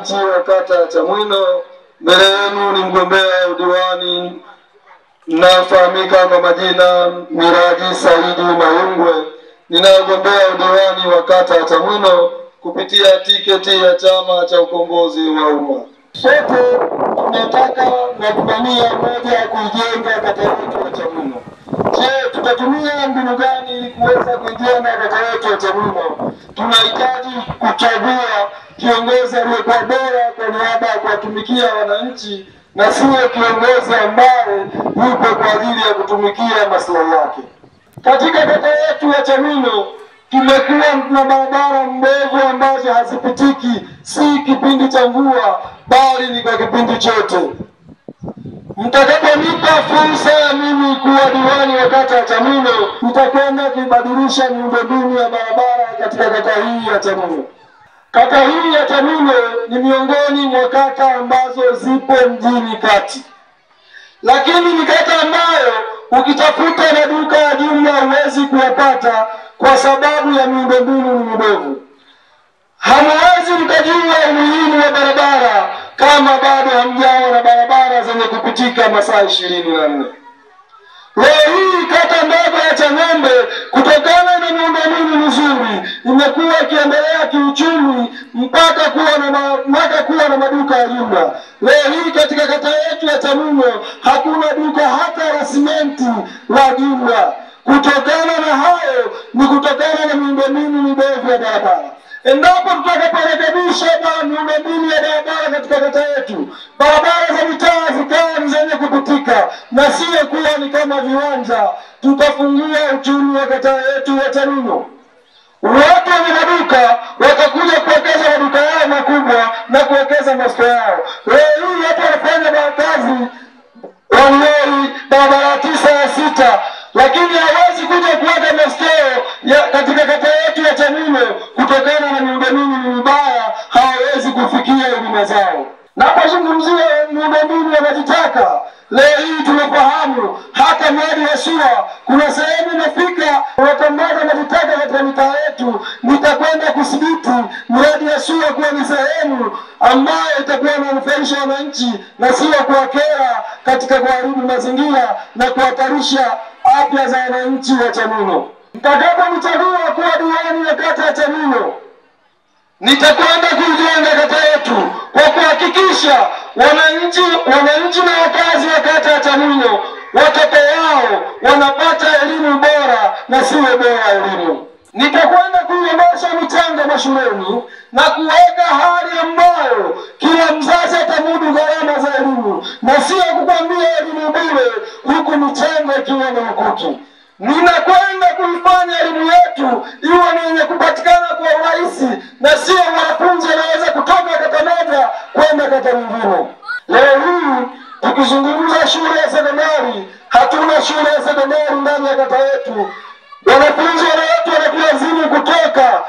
wananchi wa kata ya Chamwino, mbele yenu ni mgombea udiwani nafahamika kwa majina Miraji Saidi Mayungwe. Ninagombea udiwani wa kata ya Chamwino kupitia tiketi ya Chama cha Ukombozi wa Umma. Sote tunataka na kupania moja ya kujenga kata yetu ya Chamwino. Je, tutatumia mbinu gani ili kuweza kujenga kata yetu ya Chamwino? Tunahitaji kuchagua kiongozi aliyekuwa bora kwa niaba ya kuwatumikia wananchi na sio kiongozi ambaye yupo kwa ajili ya kutumikia maslahi yake. Katika kata yetu ya Chamwino tumekuwa na barabara mbovu ambazo hazipitiki, si kipindi cha mvua bali ni kwa kipindi chote. Mtakaponipa fursa ya mimi kuwa diwani wa kata ya Chamwino, nitakwenda kubadilisha miundombinu ya barabara katika kata hii ya Chamwino. Kata hii ya Chamwino ni miongoni mwa kata ambazo zipo mjini kati, lakini ni kata ambayo ukitafuta maduka ya jumla huwezi kuyapata kwa sababu ya miundombinu ni mibovu. Hamwezi mkajua umuhimu wa barabara kama bado hamjawa na barabara zenye kupitika masaa 24. Leo hii kata ndogo ya Chang'ombe kutokana na miundombinu mizuri imekuwa ikiendelea kiuchumi mpaka kuwa na maduka ya jumla. Leo hii katika kata yetu ya Chamwino hakuna duka hata la simenti la jumla. Kutokana na hayo ni kutokana na miundombinu mibovu ya barabara. Endapo tutakaporekebisha miundombinu ya barabara katika kata yetu, barabara za mitaa zikawa zenye kupitika na sio kuwa ni kama viwanja, tutafungua uchumi wa kata yetu ya Chamwino. Watu wenye maduka watakuja kuwekeza maduka yao makubwa na kuwekeza masto yao. Leo hii watu wanafanya kazi Wangoi barabara 9 ya 6, lakini hawezi kuja kuweka masteo katika kata yetu ya Chamwino kutokana na miundombinu mibaya, hawezi kufikia huduma zao. Napozungumzia miundombinu ya maji taka, leo hii tunafahamu hata mradi wa SUA kuna sehemu inafika watambaza maji taka katika mitaa yetu. Nitakwenda kudhibiti mradi wa SUA kuwa ni sehemu ambayo itakuwa inanufaisha wananchi na sio kuwakera katika kuharibu mazingira na kuhatarisha afya za wananchi wa Chamwino. Mtakaponichagua kuwa diwani wa kata ya Chamwino, nitakwenda kujenga kata yetu kwa kuhakikisha wananchi na wakazi wa kata ya Chamwino watoto wao wanapata elimu bora na sio bora elimu. Nitakwenda kuondosha michango mashuleni na kuweka hali ambayo kila mzazi atamudu gharama za elimu na sio kukwambia elimu bure huku michango ikiwa na mkuki. Ninakwenda kuifanya elimu yetu iwe ni yenye kupatikana kwa urahisi na sio wanafunzi wanaweza kutoka kata moja kwenda kata nyingine. Leo hii tukizungumza shule ya sekondari, hatuna shule ya sekondari ndani ya kata yetu. Wanafunzi wetu wanalazimu kutoka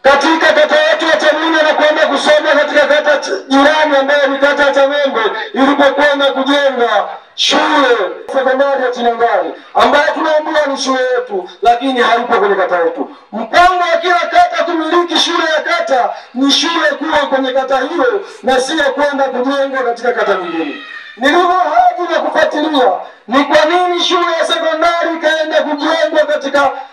katika kata yetu ya Chamwino na kwenda kusoma katika kata jirani ambayo ni kata ya Chang'ombe ilipokwenda kujenga shule sekondari ya Chinangani ambayo tunaambiwa ni shule yetu, lakini haipo kwenye kata yetu. Mpango wa kila kata kumiliki shule ya kata ni shule kuwa kwenye kata hiyo na sio kwenda kujengwa katika kata nyingine. Nilivyohoji na kufuatilia ni kwa nini shule ya sekondari ikaenda kujengwa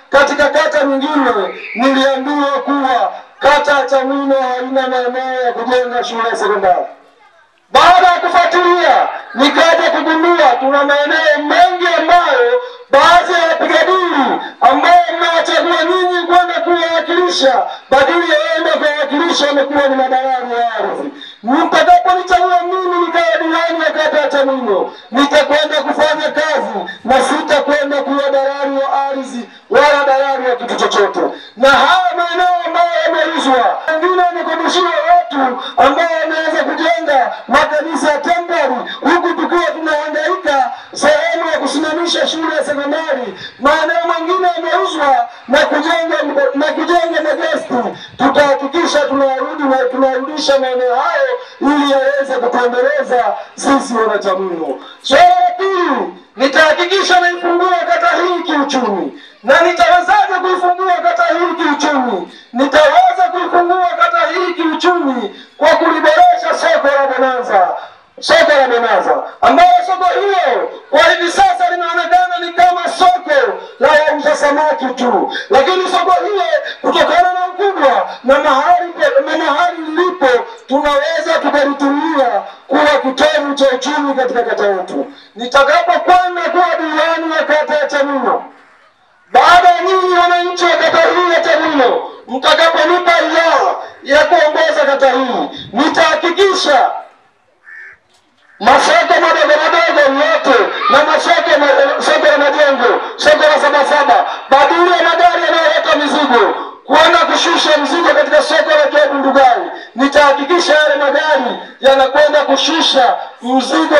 katika kata nyingine, niliambiwa kuwa kata ya Chamwino haina maeneo ya kujenga shule ya sekondari. Baada ya kufuatilia nikaja kugundua tuna maeneo mengi ambayo baadhi ya wapiga dini ambao mmewachagua nyinyi kwenda kuwawakilisha, badala ya waende kuwawakilisha wamekuwa ni madalali ya ardhi. Mtakaponichagua mimi nikawa diwani wa kata ya Chamwino, nitakwenda kufanya kazi na sitakwenda kuwa dalali wa ardhi wala dalali wa kitu chochote. Na haya maeneo ambayo yameuzwa, wengine wamekodishiwa watu ambao wameweza kujenga makanisa ya temporary, huku tukiwa tunahangaika sehemu ya kusimamisha shule ya sekondari. Maeneo mengine yameuzwa na kujenga magesti. Tutahakikisha tunarudisha maeneo hayo ili yaweze kutuendeleza sisi wana Chamwino. Swala la pili, nitahakikisha naifungua kata hii kiuchumi. Na nitawezaje kuifungua kata hii kiuchumi? Nitaweza kuifungua kata hii kiuchumi kwa kuliboresha laki tu, lakini soko hile kutokana na ukubwa na mahali lilipo tunaweza tukalitumia kuwa kitovu cha uchumi katika kata yetu. Nitakapokwenda kuwa diwani wa kata ya Chamwino, baada ya nyinyi wananchi wa kata hii ya Chamwino mtakaponipa ridhaa ya kuongoza kata hii, nitahakikisha masoko madogo yote na soko la majengo, soko la Sabasaba, badala ya magari yanayoleta mizigo kuenda kushusha mzigo katika soko la Job Ndugai, nitahakikisha yale magari yanakwenda kushusha mzigo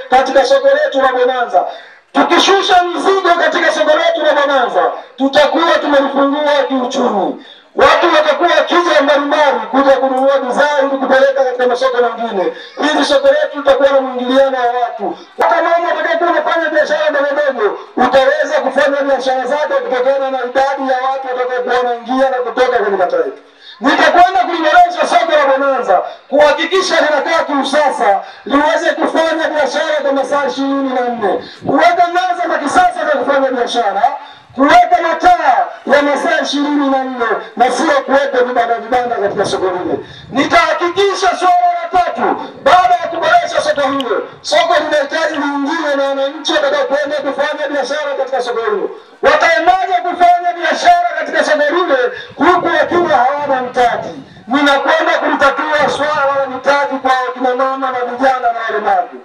katika soko letu la Bonanza. Tukishusha mzigo katika soko letu la Bonanza, tutakuwa tumelifungua kiuchumi. Watu watakuwa wakija mbalimbali kuja kununua bidhaa ili kupeleka katika masoko mengine. Hili soko letu litakuwa na mwingiliano wa watu. Hata mama atakapokuwa anafanya biashara ndogo, utaweza kufanya biashara zake kutokana na idadi ya watu watakaokuwa wanaingia na kutoka kwenye kata yetu. Nitakwenda kuimarisha soko la Bonanza, kuhakikisha linakaa kiusasa, liweze kufanya biashara kwa masaa 24, kuweka meza za kisasa za kufanya biashara, kuweka mataa ya masaa 24 na sio kuweka vibanda katika soko hili. Nitahakikisha swala la tatu, baada ya kuboresha soko hilo, soko linahitaji lingine na wananchi watakaokwenda kufanya biashara katika soko hilo. Wataendaje kufanya biashara katika soko hilo huku wakiwa hawana mtaji? Ninakwenda kulitatua swala la mitaji kwa kina mama na vijana na walemavu.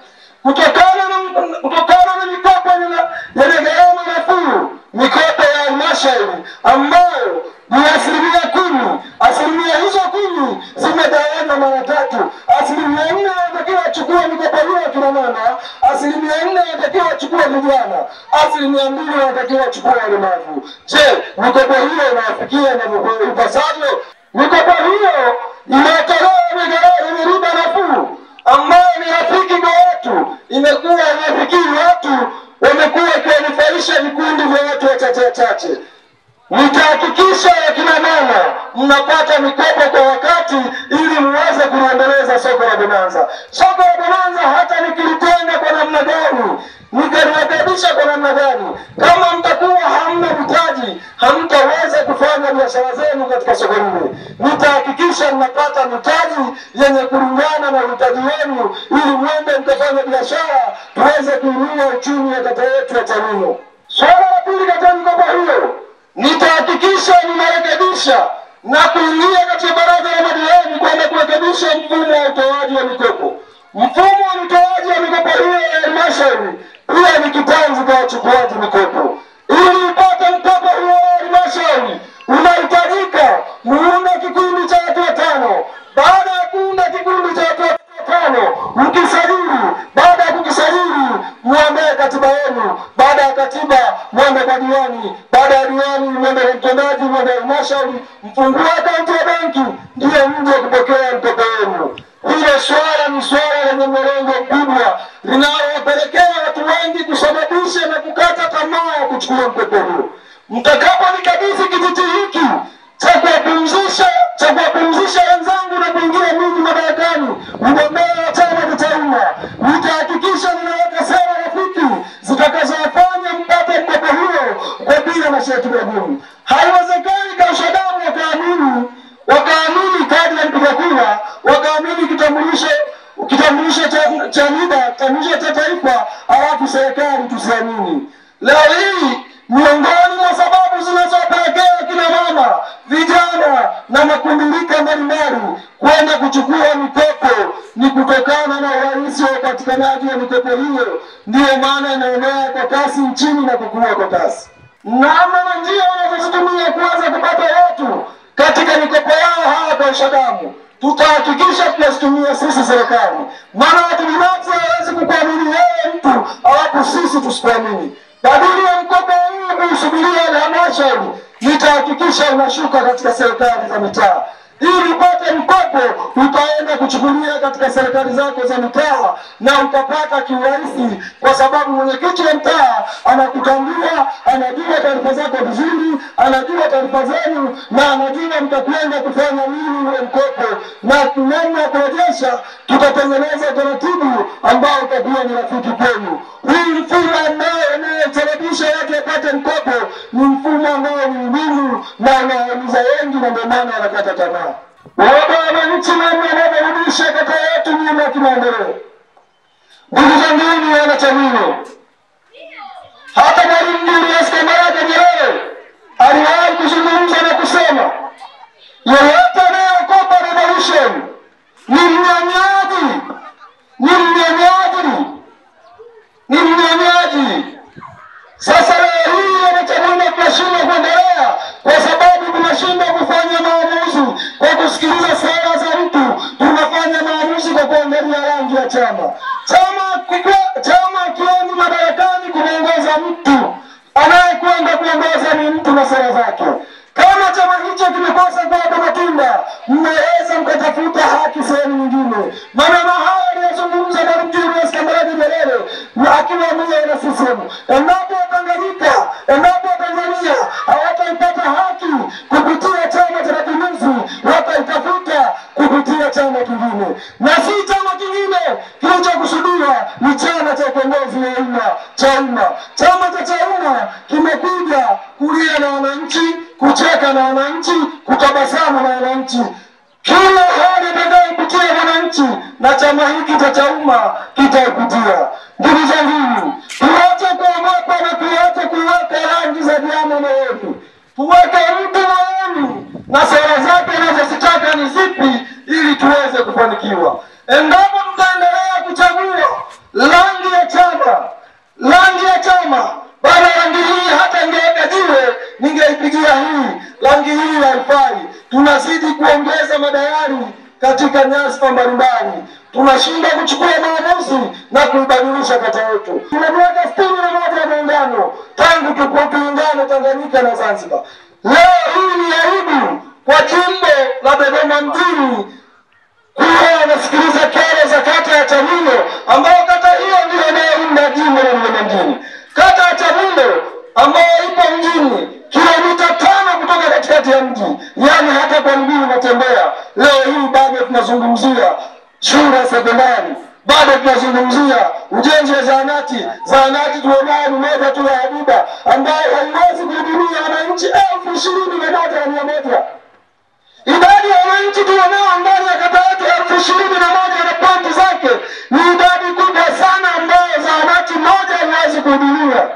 Kutokana na mikopo yenye gharama nafuu, mikopo ya halmashauri ambayo ni 10%, asilimia hizo 10 zimegawanywa mara 3. 4% wanatakiwa wachukue mikopo hiyo kina mama, 4% wanatakiwa wachukue vijana, 2% wanatakiwa wachukue walemavu. Je, mikopo hiyo inawafikia na ipasavyo? Mikopo hiyo inatolewa yenye riba nafuu ambayo ni rafiki kwa watu, imekuwa inafikiri watu wamekuwa wakinufaisha vikundi vya watu wachache. Nitahakikisha kina mama mnapata mikopo kwa wakati ili muweze kuendeleza soko la Bonanza. Soko la Bonanza hata nikilitenga kwa namna gani, nikalirekebisha kwa namna gani, kama mtakuwa hamna mtaji, hamtaweza kufanya biashara zenu katika soko hili. Nitahakikisha mnapata mtaji yenye kulingana na mtaji wenu ili mwende mkafanya biashara, tuweze kuinua uchumi wa kata yetu ya Chamwino. Swala la pili katika mikopo hiyo, nitahakikisha ninarekebisha na kuingia katika baraza la madiwani kwenda kurekebisha mfumo wa utoaji wa mikopo. Mfumo wa utoaji wa mikopo hiyo ya halmashauri pia ni kitanzi kwa wachukuaji mikopo. Ili upate mkopo huo wa halmashauri, unahitajika muunde kikundi cha watu 5. Baada ya kuunda kikundi cha watu 5, mkisajili. Baada ya kukisajili, muandae katiba yenu. Baada ya katiba, mwende kwa diwani. Baada ya diwani, mwende kwa mtendaji, mwende halmashauri, mfungue akaunti ya benki, ndiyo mje kupokea mkopo wenu. Hilo swala ni swala lenye mlengo mkubwa linalowapelekea watu wengi kusababisha na kukata tamaa ya kuchukua mkopo huo. Mtakaponikabidhi kijiti hiki cha kuwapumzisha wenzangu na kuingia mimi madarakani, mgombea wa chama cha umma, nitahakikisha ninaweka sera rafiki zitakazowafanya mpate mkopo huo kwa bila masharti magumu. Haiwezekani kausha damu wakaamini kadi ya mpiga kura, wakaamini kitambulisho cha NIDA, kitambulisho cha taifa, alafu serikali tusiamini. Leo hii miongoni mwa sababu zinazopelekea kina mama, vijana na makundi mbalimbali kwenda kuchukua mikopo ni kutokana na urahisi wa upatikanaji wa mikopo hiyo. Ndiyo maana inaenea kwa kasi nchini na kukua kwa kasi. Namna na njia wanazozitumia kuweza kupata watu katika mikopo yao hawa kwa ushadamu, tutahakikisha tunazitumia sisi serikali. Maana watu binafsi hawezi kukuamini wewe mtu alafu sisi tusikuamini. Badala ya mkopo huu kusubiria halmashauri, nitahakikisha unashuka katika serikali za mitaa. Ili upate mkopo utaenda kuchukulia katika serikali zako za mtaa na utapata kiurahisi, kwa sababu mwenyekiti wa mtaa anakutambua, anajua taarifa zako vizuri, anajua taarifa zenu na anajua mtakwenda kufanya nini ule mkopo, na namna ya kurejesha tutatengeneza taratibu ambao utakuwa ni rafiki kwenu. Hii mfumo ambao unasababisha watu wapate mkopo ni mfumo ambao ni mgumu na unaumiza wengi, na ndio maana wanakata tamaa. Waomba wananchi namna wanarudisha kata yetu nyuma kimaendeleo. Ndugu zangu wana Chamwino, hata Mwalimu Julius Kambarage Nyerere aliwahi kuzungumza na kusema yeyote anayeokopa revolution ni mnyonyaji, ni mnyonyaji, ni mnyonyaji. Sasa leo hii wana Chamwino tunashindwa kuendelea kwa sababu tunashindwa kufanya maamuzi kwa kusikiliza sera za mtu. Tunafanya maamuzi kwa kuangalia rangi ya chama. Chama kioni madarakani kuongoza mtu, anayekwenda kuongoza ni mtu na sera zake. Kama chama hicho kimekosa kwa matunda, mnaweza mkatafuta haki sehemu nyingine. Maneno haya aliyozungumza Mwalimu Julius Kambarage Nyerere na akiwaambia na CCM, endapo Tanganyika, endapo Tanzania hawataipata haki kupitia Chama cha Mapinduzi, wataitafuta kupitia chama kingine, na si chama kingine kilichokusudiwa ni chama cha ukombozi wa umma, CHAUMMA. Chama cha CHAUMMA kimekuja kulia na wananchi, kucheka na wananchi, kutabasamu na wananchi. Kila hali itakayopitia wananchi na chama hiki cha CHAUMMA kitaipitia. Ndugu zangu, tuache kuogopa na tuache kuweka rangi za vyama na wetu. Tuweke mtu moyoni na sera zake anazozitaka ni zipi ili tuweze kufanikiwa. Endapo tutaendelea kuchagua rangi ya chama, bana rangi hii hata ingeweka jiwe ningeipigia hii, rangi hii haifai. Tunazidi kuongeza madayari katika nyasa mbalimbali. Tunashinda kuchukua maamuzi na kuibadilisha kata yetu. Tuna miaka 61 ya muungano tangu tuungane Tanganyika na Zanzibar. Leo hii ni aibu kwa jimbo la Dodoma mjini kuwa wanasikiliza kero za kata ya Chamwino, ambao kata hiyo ndio inayounda jimbo la Dodoma mjini. Kata ya Chamwino ambayo ipo mjini kilomita 5 kutoka katikati ya mji, yani hata kwa mguu unatembea. Leo hii bado tunazungumzia shule ya sekondari, bado tunazungumzia ujenzi wa zahanati. Zahanati tunayo ni moja tu ya Habiba ambayo haiwezi kuhudumia wananchi 21,100. Idadi ya wananchi tunao ndani ya kata yetu 21,000 na pointi zake ni idadi kubwa sana ambayo zahanati moja haiwezi kuhudumia.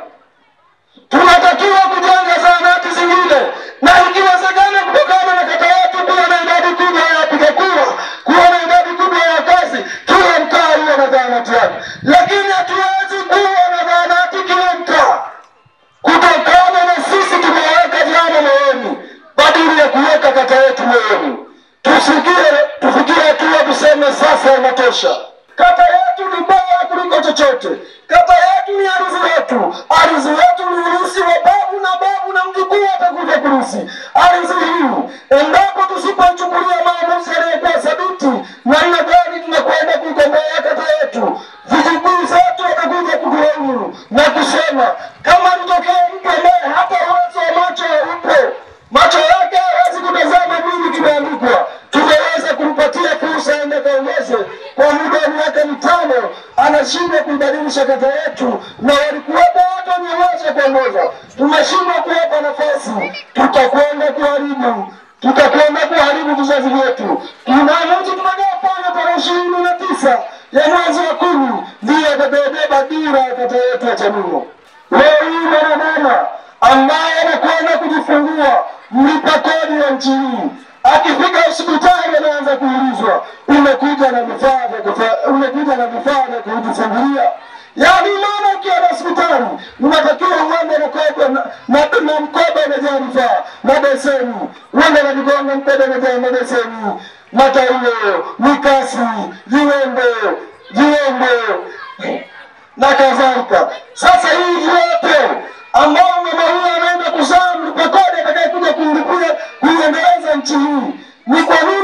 Tunatakiwa kujenga zahanati zingine, na ikiwezekana kutokana na kata yetu kuwa na idadi kubwa ya wapiga kura, kuwa na idadi kubwa ya wakazi, kila mtaa huwa na zahanati yake. Lakini hatuwezi kuwa na zahanati kila mtaa kutokana na sisi tumeweka vyama moyoni badala ya kuweka kata yetu moyoni. Tufikie hatua tuseme sasa inatosha. Kata yetu ni bora kuliko chochote. Kata yetu ni ardhi yetu. Ardhi yetu ni urithi wa babu na mjukuu atakuja kurithi ardhi hii. Endapo tusipochukulia maamuzi yaliyokuwa thabiti namna gani tunakwenda kuikomboa kata yetu, vijukuu zetu watakuja kutulaumu na kusema kama mtokea mtu ambaye hata uwezo wa macho upo, macho yake hawezi kutazama nini kimeandikwa, tunaweza kumpatia fursa aende kaongeze kwa muda wa miaka 5, anashindwa kuibadilisha kata yetu, na walikuwepo watu wenye uwezo kuongoza. Tumeshindwa kuwapa nafasi, tutakwenda kuharibu vizazi vyetu. Maamuzi tunayofanya tarehe 29 ya mwezi wa 10 ndiyo yatabeba dira ya kata yetu ya Chamwino. Leo hii mwanamama ambaye anakwenda kujifungua mlipa kodi ya nchi hii, akifika hospitali anaanza kuulizwa umekuja na vifaa vya kujifungulia. Yaani mama ukiwa hospitali unatakiwa uende na mkoba umejaa vifaa na beseni, uende na vigongo mkoba umejaa na beseni, mataulo, mikasi, viwembe na kadhalika. Sasa hii yote ambao mama huyu anaenda kuzaa mlipa kodi atakayekuja kuendeleza nchi hii, ni kwa nini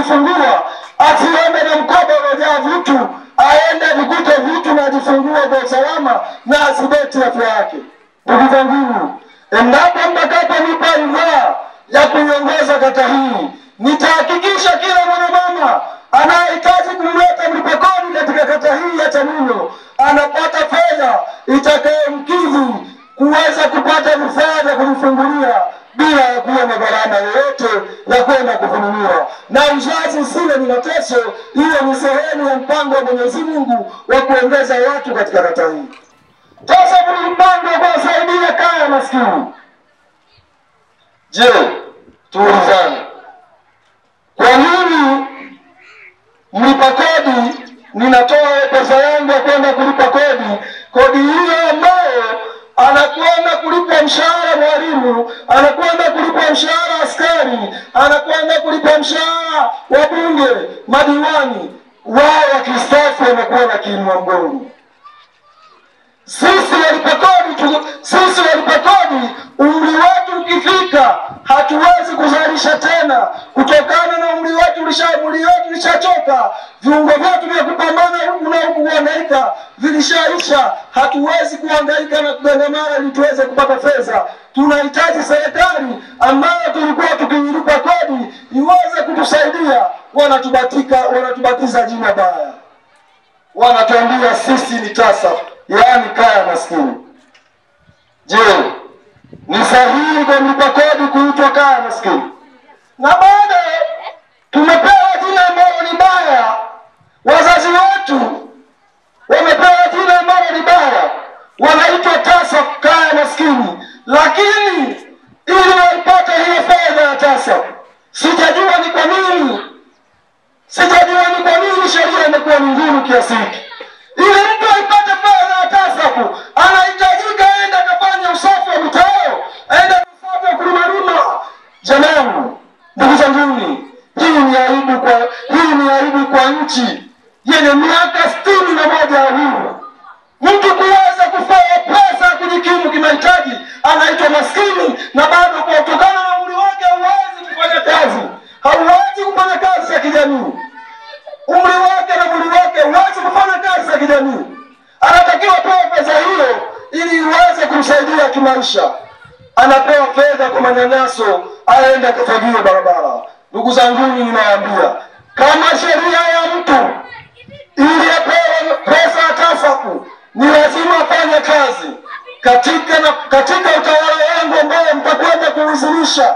kujifungua asiende na mkoba uliojaa vitu, aende vikute vitu na ajifungue kwa usalama na asibeti afya yake. Ndugu zangu, endapo mtakaponipa ridhaa ya kuiongoza kata hii, nitahakikisha kila mwanamama anayehitaji kumleta mlipa kodi katika kata hii ya Chamwino anapata fedha itakayomkidhi kuweza kupata vifaa vya kujifungulia bila ya kuwa na gharama yoyote ya kwenda kufunuliwa. Na uzazi usiwe ni mateso, hiyo ni sehemu ya mpango wa Mwenyezi Mungu wa kuongeza watu katika kata hii. Sasa ni mpango wa kusaidia kaya maskini. Je, tuulizane, kwa nini mlipa kodi ninatoa pesa yangu ya kwenda kulipa kodi hiyo ambayo anakwenda kulipa mshahara mwalimu, anakwenda kulipa mshahara askari, anakwenda kulipa mshahara wa bunge, madiwani, wao wakistaafu wanakuwa na kiinua mgongo. Sisi walipa kodi umri wetu ukifika hatuwezi kuzalisha tena kutokana na umri wetu ulishachoka, viungo vyetu vya kupambana huku na huku kuhangaika vilishaisha, hatuwezi kuhangaika na kugangamana ili tuweze kupata fedha. Tunahitaji serikali ambayo tulikuwa tukilipa kodi iweze kutusaidia. Wanatubatiza jina baya, wanatuambia sisi ni TASAF, yaani kaya maskini. Je, ni sahihi kwa mlipa kodi kuitwa kaya maskini? Na baada tumepewa jina ambalo ni baya, wazazi wetu wamepewa jina ambalo ni baya, wanaitwa TASAF, kaya maskini. Lakini ili waipate hiyo fedha ya TASAF, sijajua ni kwa nini sheria imekuwa ngumu kiasi hiki. Ili mtu aipate fedha ya TASAF anahitajika aende akafanya usafi wa mitaro, aende usafi wa kulima. Jamani, ndugu zangu, hii ni aibu kwa nchi yenye miaka 61 ya uhuru. Mtu kuweza kufanya pesa kujikimu kimahitaji anaitwa maskini, na bado kutokana na umri wake hauwezi kufanya kazi. Hauwezi kufanya kazi ya kijamii. Umri wake hauwezi kufanya kazi ya kijamii. Anatakiwa pewa pesa hiyo ili iweze kumsaidia kimaisha. Anapewa fedha kwa manyanyaso, aende kufagia barabara. Ndugu zangu, ninawaambia, kama sheria ya mtu ili apewe pesa ya TASAF, ni lazima afanye kazi katika utawala wangu ambao mtakwenda kuwasilisha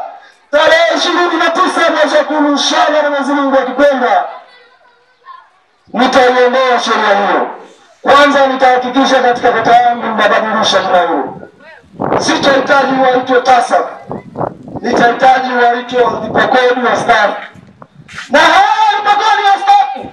tarehe 29 mwezi wa 10 inshallah, Mwenyezi Mungu akipenda. Nitaiondoa sheria hiyo. Kwanza nitahakikisha katika kata yangu mbadilisha jina hilo. Sitahitaji waitwe TASAF, nitahitaji waitwe walipa kodi wastaafu. Na hao walipa kodi wastaafu,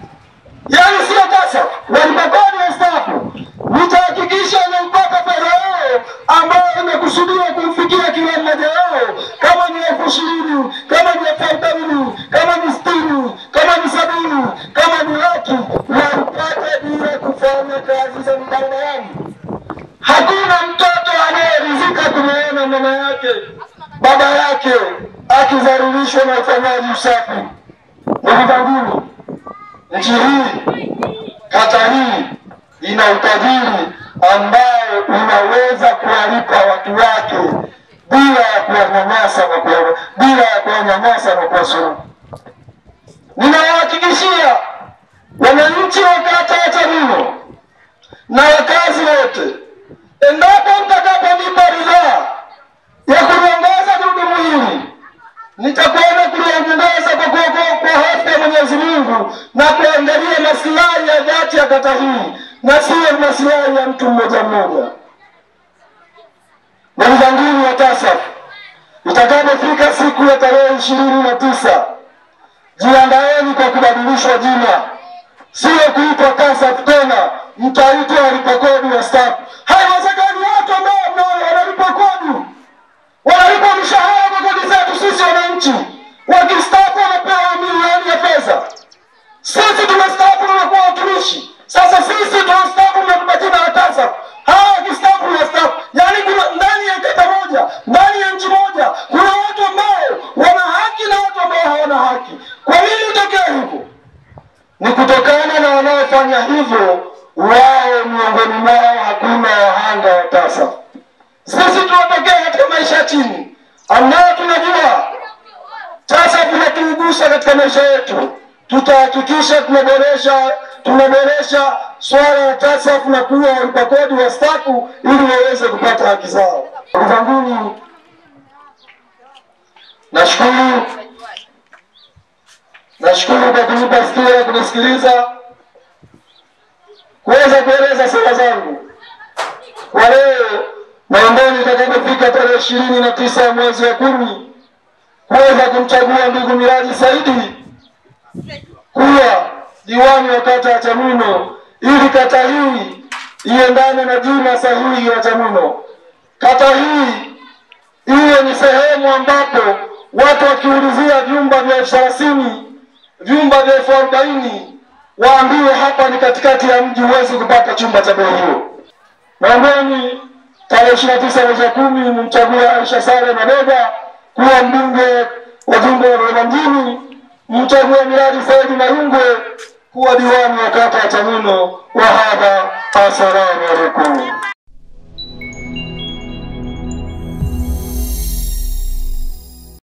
yaani sio TASAF, walipa kodi wastaafu, nitahakikisha wanaipata fedha yao ambayo imekusudiwa kumfikia kila mmoja wao, kama ni 20,000, kama ni 50,000, kama ni 60, kama ni 70, kama ni laki, waipate bila kufanya kazi za mtandaoni. Hakuna mtoto anayeridhika kumwona mama yake, baba yake akidhalilishwa na ufanyaji usafi. Ndugu zangu, nchi hii, kata hii ina utajiri ambao unaweza kuwalipa watu wake bila ya kuwanyanyasa na kuwasurubu. Ninawahakikishia wananchi wa kata ya Chamwino na wakazi wote, endapo mtakaponipa ridhaa ya kuliongoza gurudumu hili, nitakwenda kuliongoza kwa hofu ya Mwenyezi Mungu na kuangalia maslahi ya dhati ya kata hii na sio maslahi ya mtu mmoja mmoja. Ndugu zangu wa TASAF, itakapofika siku ya tarehe 29, jiandaeni kwa kubadilishwa jina. Sio kuitwa TASAF tena, mtaitwa walipa kodi wastaafu. Haiwezekani watu ambao wanalipa kodi, wanalipa mshahara kwa kodi zetu sisi wananchi, wakistaafu wanapewa milioni ya fedha. Sisi tunastaafu tunakuwa watumishi. Sasa sisi tunastaafu na tubaki na TASAF. Hawa wakistaafu na staafu. Yaani ndani ya kata moja, ndani ya nchi moja, kuna watu ambao wana haki na watu ambao hawana haki. Kwa nini utokee hivyo? Ni kutokana na wanaofanya hivyo wao miongoni mwao hakuna wahanga wa TASAF. Sisi tunatokea katika maisha ya chini, ambao tunajua TASAF inatugusa katika maisha yetu. Tutahakikisha tunaboresha swala la TASAF na kuwa walipa kodi wastaafu ili waweze kupata haki zao. Ndugu zangu, nashukuru kwa kunipa sikio kunisikiliza kuweza kueleza sera zangu. Kwa leo naombeni itakapofika tarehe 29 mwezi wa 10 kuweza kumchagua ndugu Miraji Saidi kuwa diwani wa kata ya Chamwino, ili kata hii iendane na jina sahihi ya Chamwino. Kata hii iwe ni sehemu ambapo watu wakiulizia vyumba vya 30,000, vyumba vya 40,000, waambiwe hapa ni katikati ya mji, huwezi kupata chumba cha bei hiyo. Naombeni tarehe 29 mwezi wa 10 mumchague Aisha Sare Mabega kuwa mbunge wa jimbo la Dodoma mjini, mchague Miraji Saidi Mayungwe kuwa diwani wa kata ya Chamwino. Wa hadha, assalamu alaikum.